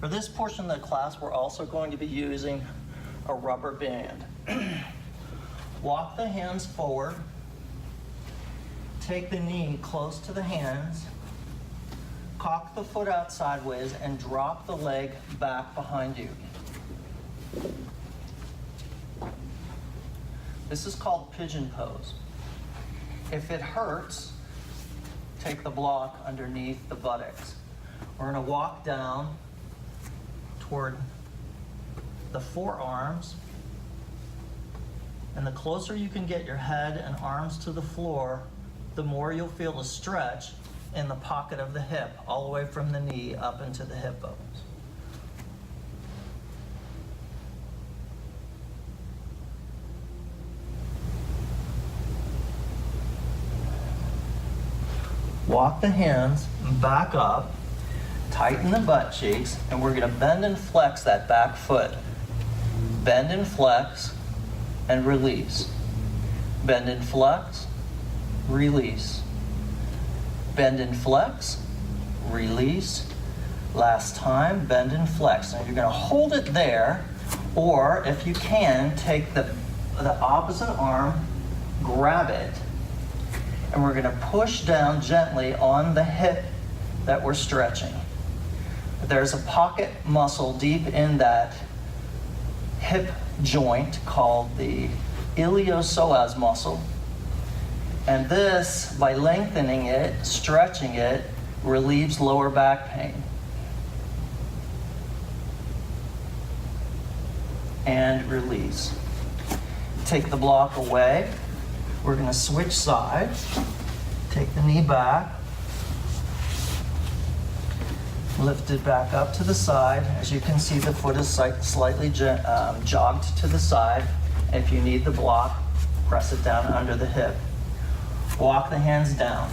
For this portion of the class, we're also going to be using a rubber band. Walk the hands forward. Take the knee close to the hands. Cock the foot out sideways and drop the leg back behind you. This is called pigeon pose. If it hurts, take the block underneath the buttocks. We're going to walk down toward the forearms, and the closer you can get your head and arms to the floor, the more you'll feel a stretch in the pocket of the hip, all the way from the knee up into the hip bones. Walk the hands back up, tighten the butt cheeks, and we're going to bend and flex that back foot. Bend and flex and release. Bend and flex, release. Bend and flex, release. Last time, bend and flex. Now you're going to hold it there, or if you can, take the opposite arm, grab it, and we're going to push down gently on the hip that we're stretching. There's a pocket muscle deep in that hip joint called the iliopsoas muscle. And this, by lengthening it, stretching it, relieves lower back pain. And release. Take the block away. We're going to switch sides. Take the knee back. Lift it back up to the side. As you can see, the foot is slightly jogged to the side. If you need the block, press it down under the hip. Walk the hands down.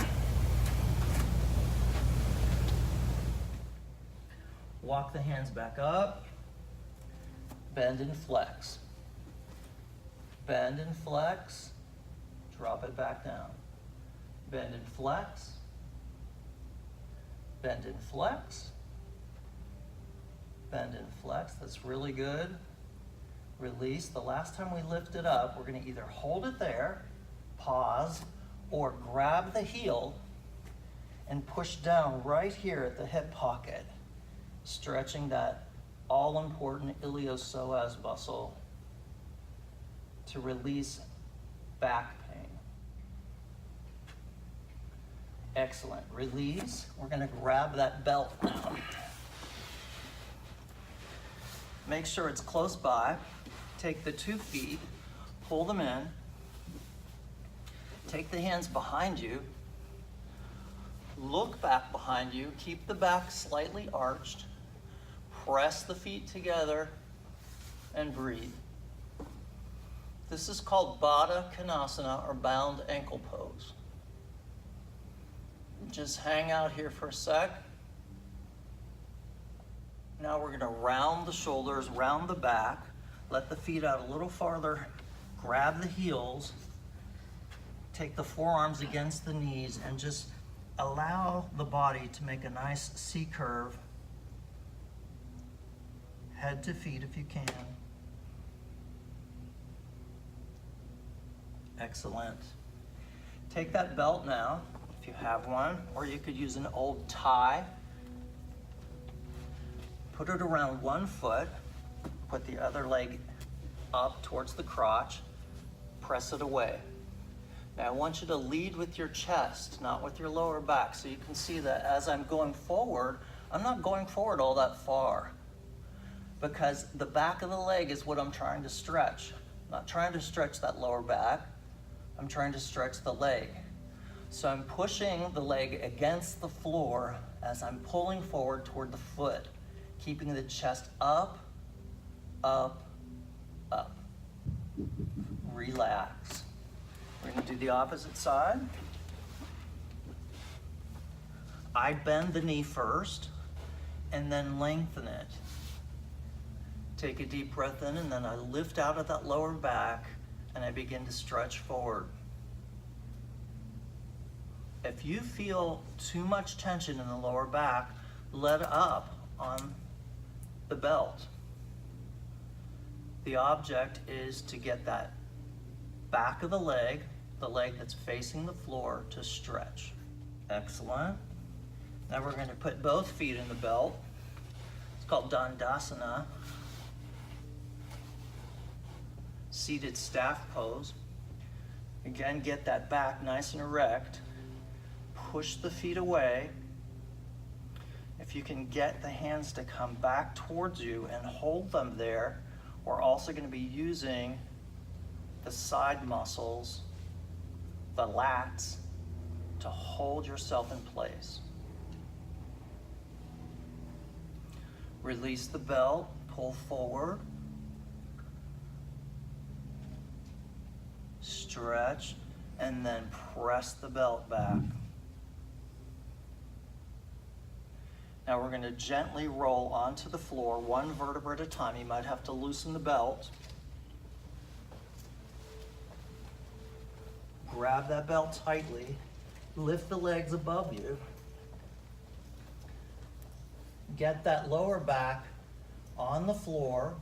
Walk the hands back up. Bend and flex. Bend and flex. Drop it back down. Bend and flex. Bend and flex. Bend and flex. That's really good. Release. The last time we lift it up, we're going to either hold it there, pause, or grab the heel and push down right here at the hip pocket, stretching that all-important iliopsoas muscle to release back pain. Excellent. Release. We're going to grab that belt now. Make sure it's close by. Take the 2 feet, pull them in. Take the hands behind you. Look back behind you. Keep the back slightly arched. Press the feet together and breathe. This is called Baddha Konasana, or bound ankle pose. Just hang out here for a sec. Now we're going to round the shoulders, round the back, let the feet out a little farther, grab the heels, take the forearms against the knees, and just allow the body to make a nice C curve, head to feet if you can. Excellent. Take that belt now, if you have one, or you could use an old tie. Put it around one foot, put the other leg up towards the crotch, press it away. Now I want you to lead with your chest, not with your lower back, so you can see that as I'm going forward, I'm not going forward all that far, because the back of the leg is what I'm trying to stretch. I'm not trying to stretch that lower back, I'm trying to stretch the leg. So I'm pushing the leg against the floor as I'm pulling forward toward the foot, keeping the chest up, up, up. Relax. We're going to do the opposite side. I bend the knee first and then lengthen it. Take a deep breath in, and then I lift out of that lower back and I begin to stretch forward. If you feel too much tension in the lower back, let up on belt. The object is to get that back of the leg that's facing the floor, to stretch. Excellent. Now we're going to put both feet in the belt. It's called Dandasana. Seated staff pose. Again, get that back nice and erect. Push the feet away. If you can get the hands to come back towards you and hold them there, we're also going to be using the side muscles, the lats, to hold yourself in place. Release the belt, pull forward, stretch, and then press the belt back. Now we're going to gently roll onto the floor, one vertebra at a time. You might have to loosen the belt. Grab that belt tightly. Lift the legs above you. Get that lower back on the floor.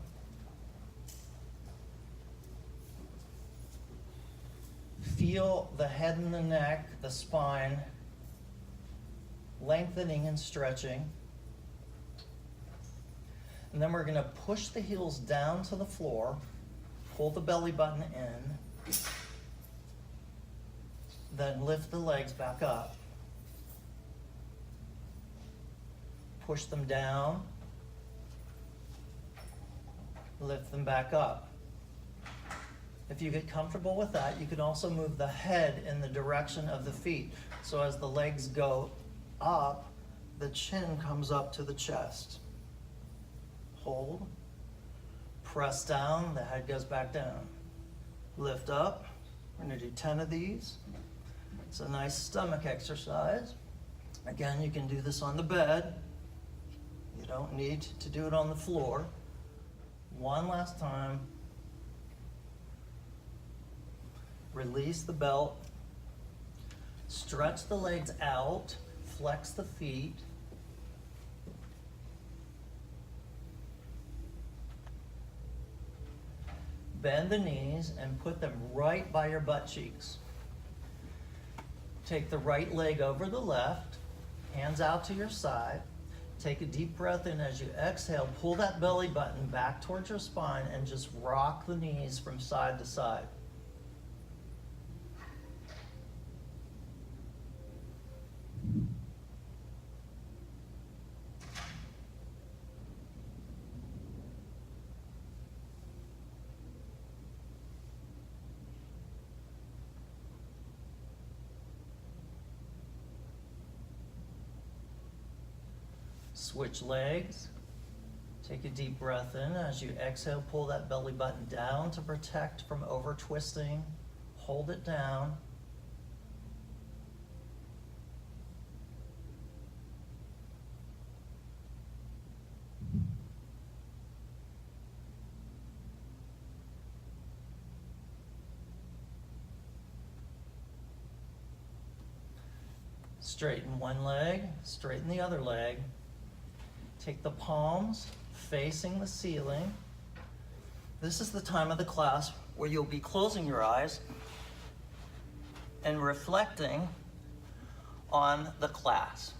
Feel the head and the neck, the spine, lengthening and stretching. And then we're going to push the heels down to the floor, pull the belly button in, then lift the legs back up. Push them down, lift them back up. If you get comfortable with that, you can also move the head in the direction of the feet. So as the legs go up, the chin comes up to the chest. Hold, press down, the head goes back down. Lift up, we're gonna do 10 of these. It's a nice stomach exercise. Again, you can do this on the bed. You don't need to do it on the floor. One last time. Release the belt. Stretch the legs out. Flex the feet. Bend the knees and put them right by your butt cheeks. Take the right leg over the left, hands out to your side. Take a deep breath in as you exhale. Pull that belly button back towards your spine and just rock the knees from side to side. Switch legs. Take a deep breath in. As you exhale, pull that belly button down to protect from over twisting. Hold it down. Straighten one leg, straighten the other leg. Take the palms facing the ceiling. This is the time of the class where you'll be closing your eyes and reflecting on the class.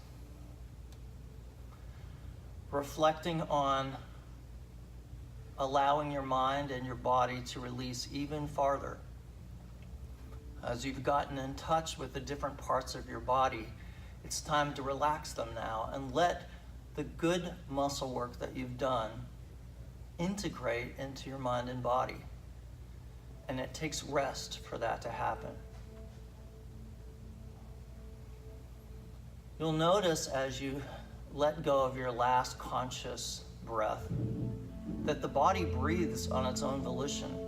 Reflecting on allowing your mind and your body to release even farther. As you've gotten in touch with the different parts of your body, it's time to relax them now and let the good muscle work that you've done integrate into your mind and body. And it takes rest for that to happen. You'll notice as you let go of your last conscious breath that the body breathes on its own volition.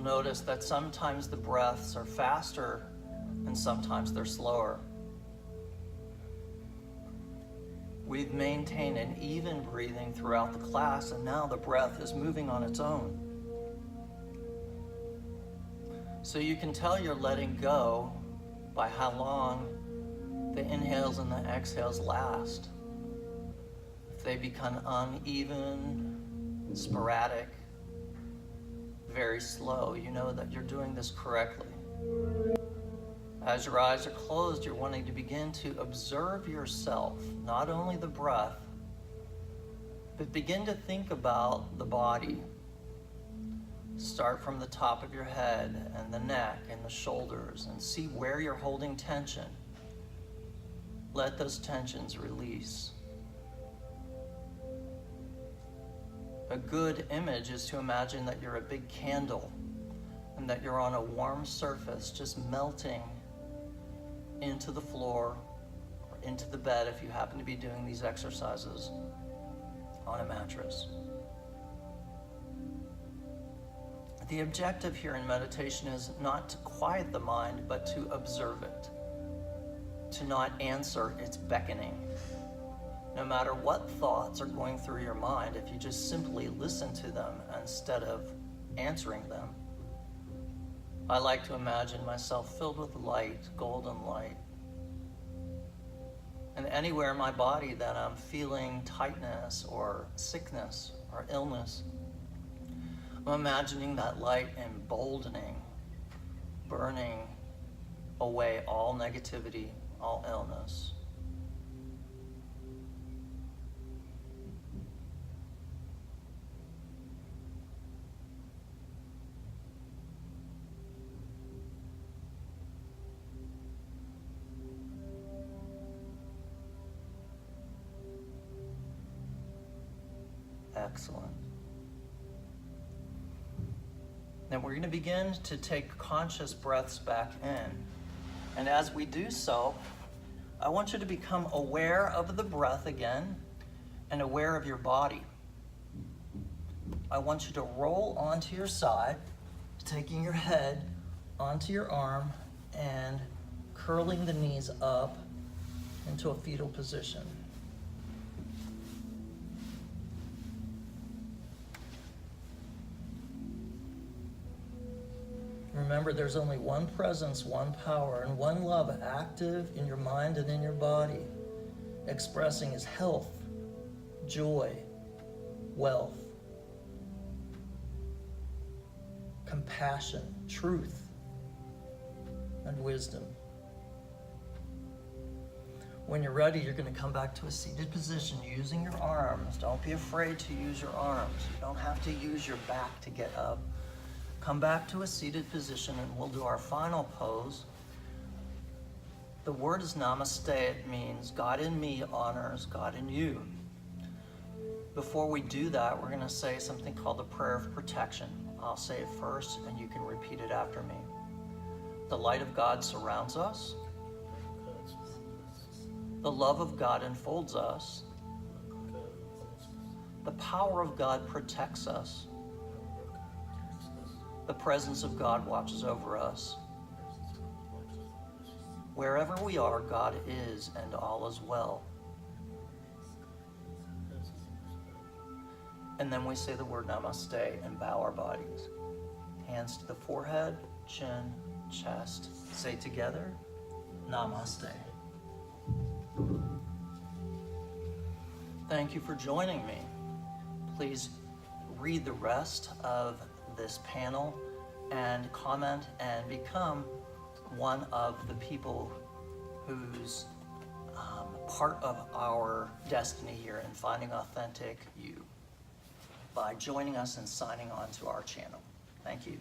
Notice that sometimes the breaths are faster and sometimes they're slower. We've maintained an even breathing throughout the class, and now the breath is moving on its own. So you can tell you're letting go by how long the inhales and the exhales last. If they become uneven, sporadic, very slow, you know that you're doing this correctly. As your eyes are closed, you're wanting to begin to observe yourself, not only the breath, but begin to think about the body. Start from the top of your head and the neck and the shoulders and see where you're holding tension. Let those tensions release. A good image is to imagine that you're a big candle and that you're on a warm surface just melting into the floor or into the bed if you happen to be doing these exercises on a mattress. The objective here in meditation is not to quiet the mind, but to observe it, to not answer its beckoning. No matter what thoughts are going through your mind, if you just simply listen to them instead of answering them. I like to imagine myself filled with light, golden light. And anywhere in my body that I'm feeling tightness or sickness or illness, I'm imagining that light emboldening, burning away all negativity, all illness. Excellent. Then we're going to begin to take conscious breaths back in. And as we do so, I want you to become aware of the breath again and aware of your body. I want you to roll onto your side, taking your head onto your arm and curling the knees up into a fetal position. Remember, there's only one presence, one power, and one love active in your mind and in your body, expressing is health, joy, wealth, compassion, truth, and wisdom. When you're ready, you're going to come back to a seated position using your arms. Don't be afraid to use your arms. You don't have to use your back to get up. Come back to a seated position and we'll do our final pose. The word is namaste. It means God in me honors God in you. Before we do that, we're going to say something called the prayer of protection. I'll say it first and you can repeat it after me. The light of God surrounds us. The love of God enfolds us. The power of God protects us. The presence of God watches over us. Wherever we are, God is, and all is well. And then we say the word namaste and bow our bodies. Hands to the forehead, chin, chest. Say together, namaste. Thank you for joining me. Please read the rest of this panel and comment and become one of the people who's part of our destiny here in finding authentic you by joining us and signing on to our channel. Thank you.